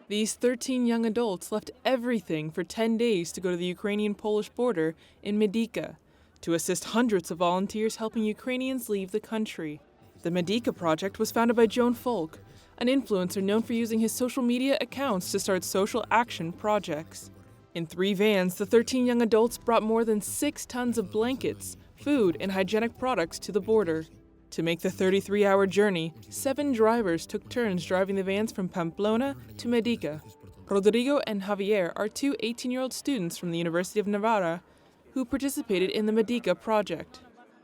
These 13 young adults left everything for 10 days to go to the Ukrainian-Polish border in Medyka to assist hundreds of volunteers helping Ukrainians leave the country. The Medyka project was founded by Joan Folk, an influencer known for using his social media accounts to start social action projects. In 3 vans, the 13 young adults brought more than 6 tons of blankets, food, and hygienic products to the border. To make the 33-hour journey, 7 drivers took turns driving the vans from Pamplona to Medyka. Rodrigo and Javier are 2 18-year-old students from the University of Navarra who participated in the Medyka project.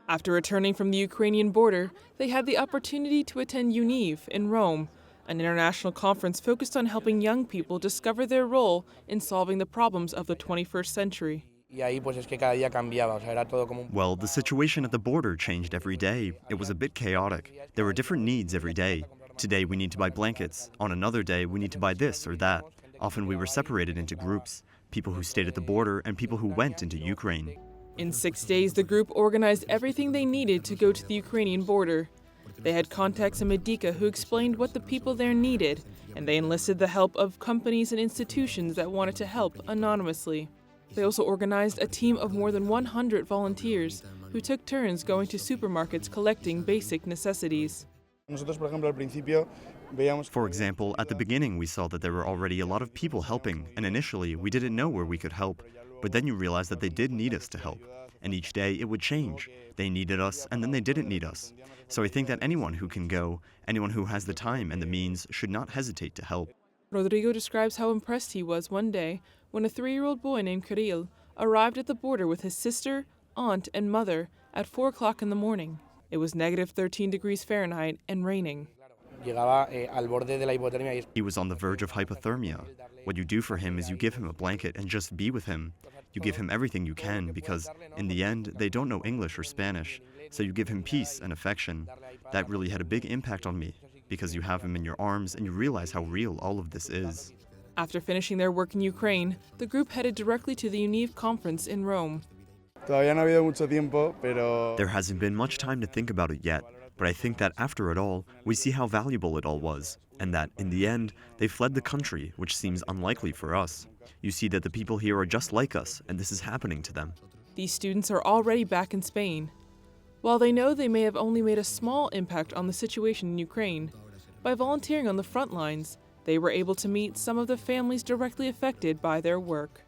After returning from the Ukrainian border, they had the opportunity to attend UNIV in Rome, an international conference focused on helping young people discover their role in solving the problems of the 21st century. Well, the situation at the border changed every day. It was a bit chaotic. There were different needs every day. Today we need to buy blankets. On another day we need to buy this or that. Often we were separated into groups, people who stayed at the border and people who went into Ukraine. In 6 days, the group organized everything they needed to go to the Ukrainian border. They had contacts in Medyka who explained what the people there needed, and they enlisted the help of companies and institutions that wanted to help anonymously. They also organized a team of more than 100 volunteers who took turns going to supermarkets collecting basic necessities. For example, at the beginning we saw that there were already a lot of people helping, and initially we didn't know where we could help. But then you realize that they did need us to help. And each day it would change. They needed us, and then they didn't need us. So I think that anyone who can go, anyone who has the time and the means, should not hesitate to help. Rodrigo describes how impressed he was one day when a 3-year-old boy named Kirill arrived at the border with his sister, aunt, and mother at 4 o'clock in the morning. It was negative 13 degrees Fahrenheit and raining. He was on the verge of hypothermia. What you do for him is you give him a blanket and just be with him. You give him everything you can because, in the end, they don't know English or Spanish. So you give him peace and affection. That really had a big impact on me, because you have him in your arms and you realize how real all of this is. After finishing their work in Ukraine, the group headed directly to the UNIV conference in Rome. There hasn't been much time to think about it yet, but I think that after it all, we see how valuable it all was, and that, in the end, they fled the country, which seems unlikely for us. You see that the people here are just like us, and this is happening to them. These students are already back in Spain. While they know they may have only made a small impact on the situation in Ukraine, by volunteering on the front lines, they were able to meet some of the families directly affected by their work.